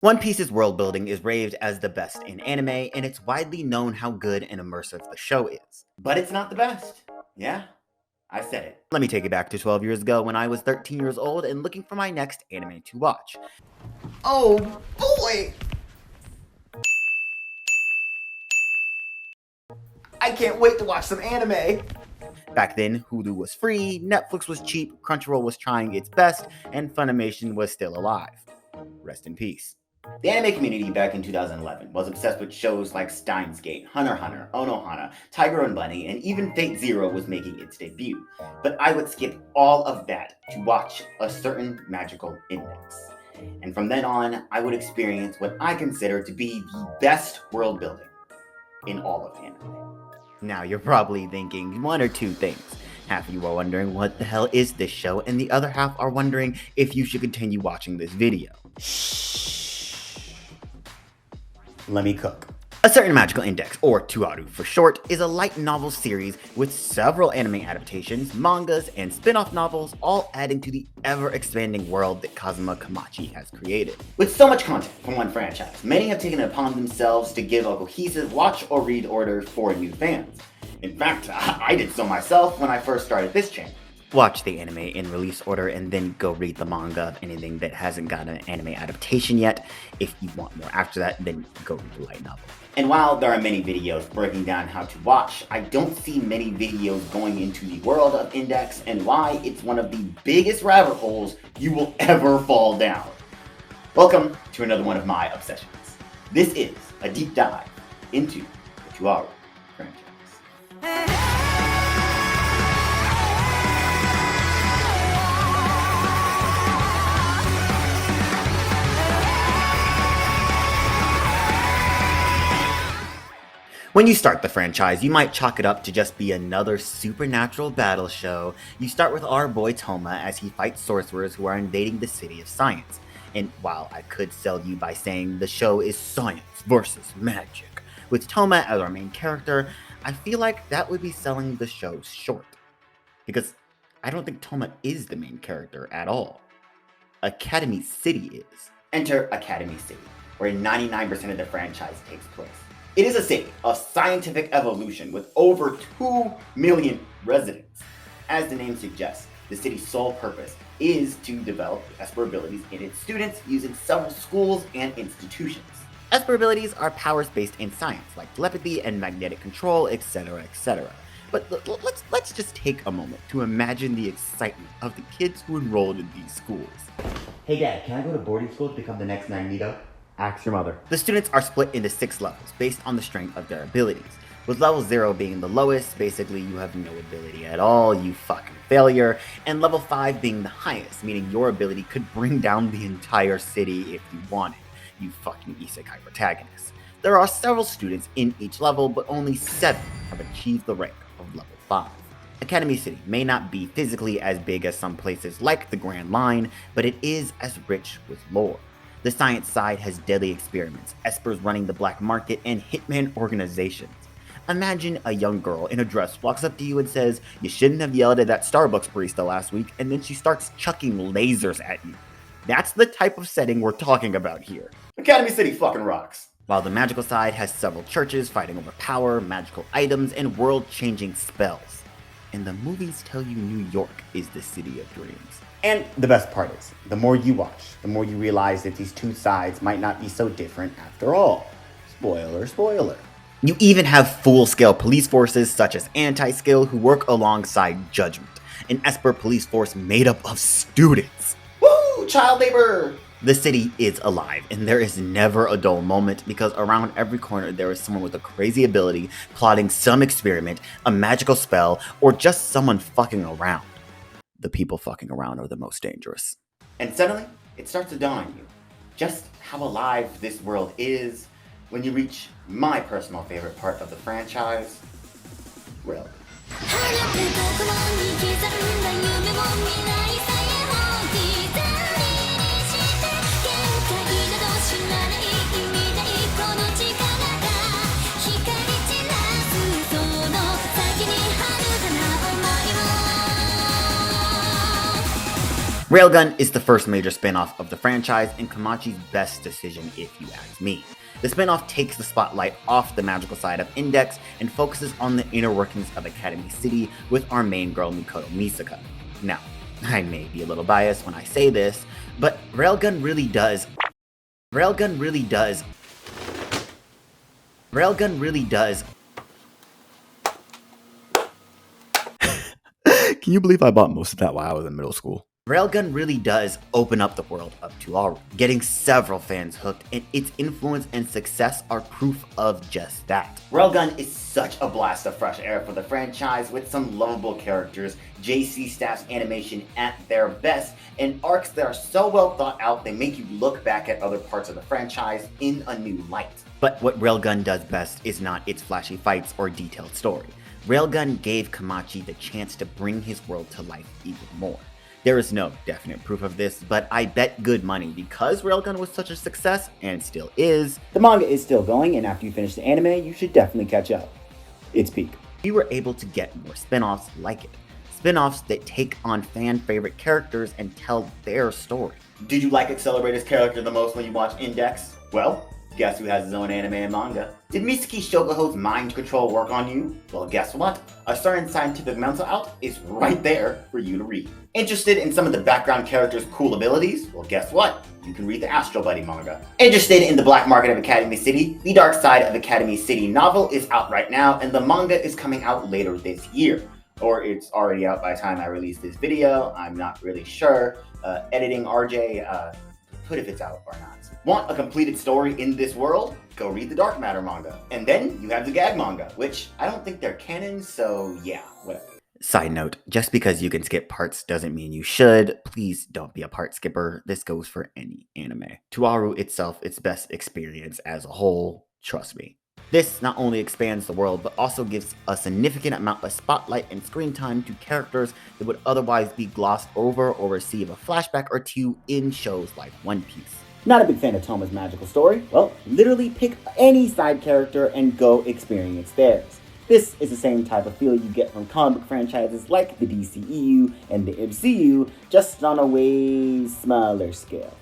One Piece's world building is raved as the best in anime, and it's widely known how good and immersive the show is. But it's not the best. Yeah, I said it. Let me take it back to 12 years ago when I was 13 years old and looking for my next anime to watch. Oh boy! I can't wait to watch some anime! Back then, Hulu was free, Netflix was cheap, Crunchyroll was trying its best, and Funimation was still alive. Rest in peace. The anime community back in 2011 was obsessed with shows like Steins Gate, Hunter x Hunter, Onohana, Tiger and Bunny, and even Fate Zero was making its debut. But I would skip all of that to watch a certain magical index. And from then on, I would experience what I consider to be the best world building in all of anime. Now you're probably thinking one or two things. Half of you are wondering what the hell is this show, and the other half are wondering if you should continue watching this video. Let me cook. A Certain Magical Index, or Tuaru for short, is a light novel series with several anime adaptations, mangas, and spin-off novels, all adding to the ever-expanding world that Kazuma Kamachi has created. With so much content from one franchise, many have taken it upon themselves to give a cohesive watch or read order for new fans. In fact, I did so myself when I first started this channel. Watch the anime in release order and then go read the manga of anything that hasn't got an anime adaptation yet. If you want more after that, then go read the light novel. And while there are many videos breaking down how to watch, I don't see many videos going into the world of Index and why it's one of the biggest rabbit holes you will ever fall down. Welcome to another one of my obsessions. This is a deep dive into the Tuaru franchise. When you start the franchise, you might chalk it up to just be another supernatural battle show. You start with our boy Toma as he fights sorcerers who are invading the city of science. And while I could sell you by saying the show is science versus magic, with Toma as our main character, I feel like that would be selling the show short. Because I don't think Toma is the main character at all. Academy City is. Enter Academy City, where 99% of the franchise takes place. It is a city of scientific evolution with over 2 million residents. As the name suggests, the city's sole purpose is to develop Esper abilities in its students using several schools and institutions. Esper abilities are powers based in science, like telepathy and magnetic control, etc., etc. But let's just take a moment to imagine the excitement of the kids who enrolled in these schools. Hey Dad, can I go to boarding school to become the next Magneto? Ask your mother. The students are split into 6 levels based on the strength of their abilities, with level 0 being the lowest. Basically you have no ability at all, you fucking failure, and level 5 being the highest, meaning your ability could bring down the entire city if you wanted, you fucking isekai protagonist. There are several students in each level, but only 7 have achieved the rank of level 5. Academy City may not be physically as big as some places like the Grand Line, but it is as rich with lore. The science side has deadly experiments, espers running the black market, and hitman organizations. Imagine a young girl in a dress walks up to you and says, "You shouldn't have yelled at that Starbucks barista last week," and then she starts chucking lasers at you. That's the type of setting we're talking about here. Academy City fucking rocks. While the magical side has several churches fighting over power, magical items, and world-changing spells. And the movies tell you New York is the city of dreams. And the best part is, the more you watch, the more you realize that these two sides might not be so different after all. Spoiler, spoiler. You even have full-scale police forces such as Anti-Skill who work alongside Judgment, an Esper police force made up of students. Woo! Child labor! The city is alive, and there is never a dull moment because around every corner there is someone with a crazy ability, plotting some experiment, a magical spell, or just someone fucking around. The people fucking around are the most dangerous. And suddenly, it starts to dawn on you just how alive this world is when you reach my personal favorite part of the franchise, Railgun. Railgun is the first major spin-off of the franchise and Komachi's best decision if you ask me. The spin-off takes the spotlight off the magical side of Index and focuses on the inner workings of Academy City with our main girl Mikoto Misaka. Now, I may be a little biased when I say this, but Railgun really does Can you believe I bought most of that while I was in middle school? Railgun really does open up the world of Tuaru, getting several fans hooked, and its influence and success are proof of just that. Railgun is such a blast of fresh air for the franchise with some lovable characters, JC Staff's animation at their best, and arcs that are so well thought out they make you look back at other parts of the franchise in a new light. But what Railgun does best is not its flashy fights or detailed story. Railgun gave Komachi the chance to bring his world to life even more. There is no definite proof of this, but I bet good money because Railgun was such a success, and still is, the manga is still going, and after you finish the anime, you should definitely catch up. It's peak. We were able to get more spin-offs like it. Spin-offs that take on fan-favorite characters and tell their story. Did you like Accelerator's character the most when you watched Index? Well, guess who has his own anime and manga? Did Misaki Shokuho's mind control work on you? Well, guess what? A certain scientific mental out is right there for you to read. Interested in some of the background characters' cool abilities? Well, guess what? You can read the Astro Buddy manga. Interested in the black market of Academy City? The Dark Side of Academy City novel is out right now, and the manga is coming out later this year. Or it's already out by the time I release this video. I'm not really sure. Editing RJ, put if it's out or not. Want a completed story in this world? Go read the Dark Matter manga. And then you have the gag manga, which I don't think they're canon, so yeah, whatever. Side note, just because you can skip parts doesn't mean you should. Please don't be a part skipper. This goes for any anime. Tuaru itself, its best experience as a whole, trust me. This not only expands the world, but also gives a significant amount of spotlight and screen time to characters that would otherwise be glossed over or receive a flashback or two in shows like One Piece. Not a big fan of Toma's magical story? Well, literally pick any side character and go experience theirs. This is the same type of feel you get from comic book franchises like the DCEU and the MCU, just on a way smaller scale.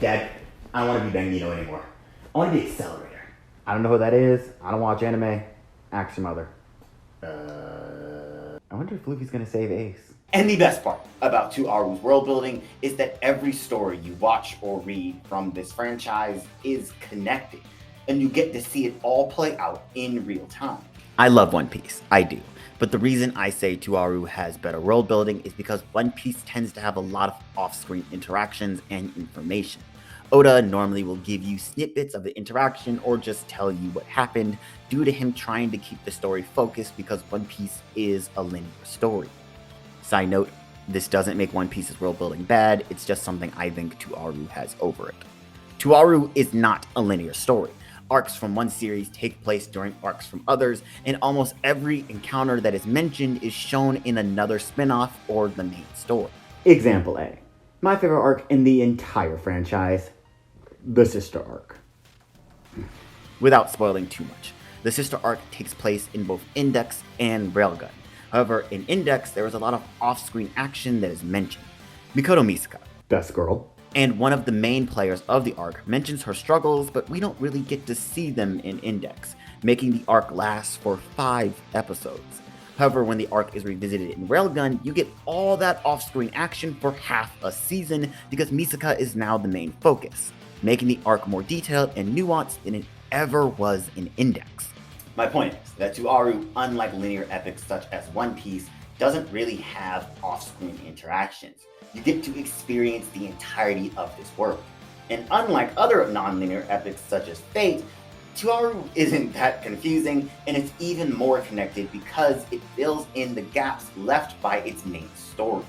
Dad, I don't want to be Bangino anymore. I want to be Accelerator. I don't know who that is. I don't watch anime. Ask your mother. I wonder if Luffy's gonna save Ace. And the best part about Tuaru's world building is that every story you watch or read from this franchise is connected, and you get to see it all play out in real time. I love One Piece, I do. But the reason I say Tuaru has better world building is because One Piece tends to have a lot of off-screen interactions and information. Oda normally will give you snippets of the interaction or just tell you what happened due to him trying to keep the story focused because One Piece is a linear story. Side note, this doesn't make One Piece's world building bad, it's just something I think Tuaru has over it. Tuaru is not a linear story. Arcs from one series take place during arcs from others, and almost every encounter that is mentioned is shown in another spin-off or the main story. Example A. My favorite arc in the entire franchise, the Sister Arc. Without spoiling too much, the Sister Arc takes place in both Index and Railgun. However, in Index, there is a lot of off-screen action that is mentioned. Mikoto Misaka, best girl, and one of the main players of the arc mentions her struggles, but we don't really get to see them in Index, making the arc last for 5 episodes. However, when the arc is revisited in Railgun, you get all that off-screen action for half a season because Misaka is now the main focus, making the arc more detailed and nuanced than it ever was in Index. My point is that Tuaru, unlike linear epics such as One Piece, doesn't really have off-screen interactions. You get to experience the entirety of this world. And unlike other non-linear epics such as Fate, Tuaru isn't that confusing, and it's even more connected because it fills in the gaps left by its main story.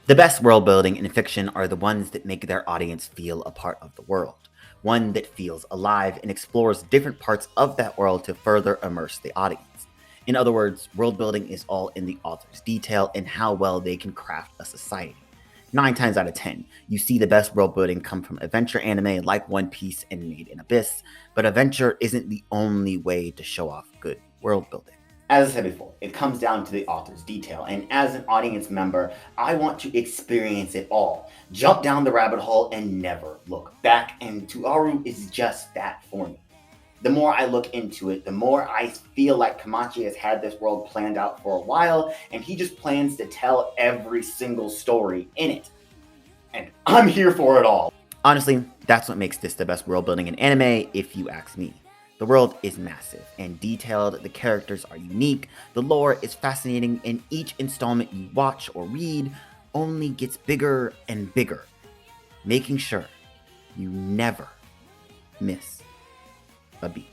The best world building in fiction are the ones that make their audience feel a part of the world. One that feels alive and explores different parts of that world to further immerse the audience. In other words, world building is all in the author's detail and how well they can craft a society. 9 times out of 10, you see the best world building come from adventure anime like One Piece and Made in Abyss, but adventure isn't the only way to show off good world building. As I said before, it comes down to the author's detail, and as an audience member, I want to experience it all. Jump down the rabbit hole and never look back, and Tuaru is just that for me. The more I look into it, the more I feel like Kamachi has had this world planned out for a while, and he just plans to tell every single story in it. And I'm here for it all. Honestly, that's what makes this the best world building in anime, if you ask me. The world is massive and detailed, the characters are unique, the lore is fascinating, and each installment you watch or read only gets bigger and bigger, making sure you never miss a beat.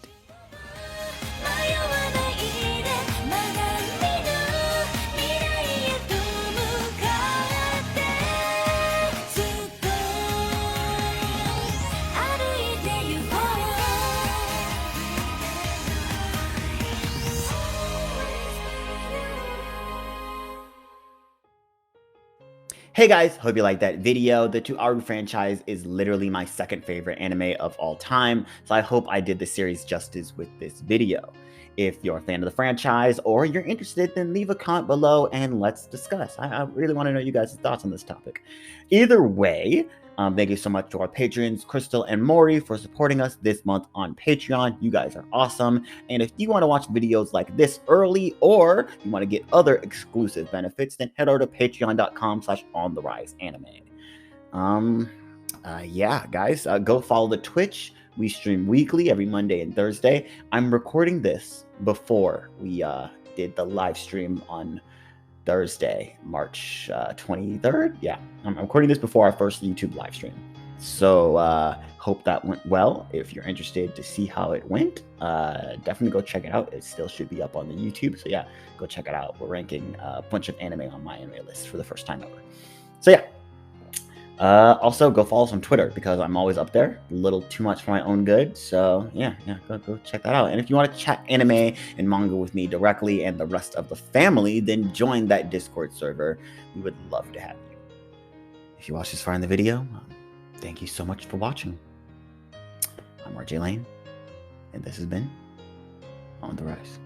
Hey guys, hope you liked that video. The Tuaru franchise is literally my second favorite anime of all time, so I hope I did the series justice with this video. If you're a fan of the franchise or you're interested, then leave a comment below and let's discuss. I really want to know you guys' thoughts on this topic. Either way, thank you so much to our patrons, Crystal and Maury, for supporting us this month on Patreon. You guys are awesome. And if you want to watch videos like this early, or you want to get other exclusive benefits, then head over to patreon.com/ontheriseanime. Yeah, guys, go follow the Twitch. We stream weekly every Monday and Thursday. I'm recording this before we did the live stream on Thursday, March 23rd. Yeah, I'm recording this before our first YouTube live stream. So hope that went well. If you're interested to see how it went, definitely go check it out. It still should be up on the YouTube. So yeah, go check it out. We're ranking a bunch of anime on my anime list for the first time ever. So yeah. Also, go follow us on Twitter because I'm always up there. A little too much for my own good. So yeah, go check that out. And if you want to chat anime and manga with me directly and the rest of the family, then join that Discord server. We would love to have you. If you watched this far in the video, thank you so much for watching. I'm RJ Lane, and this has been On the Rise.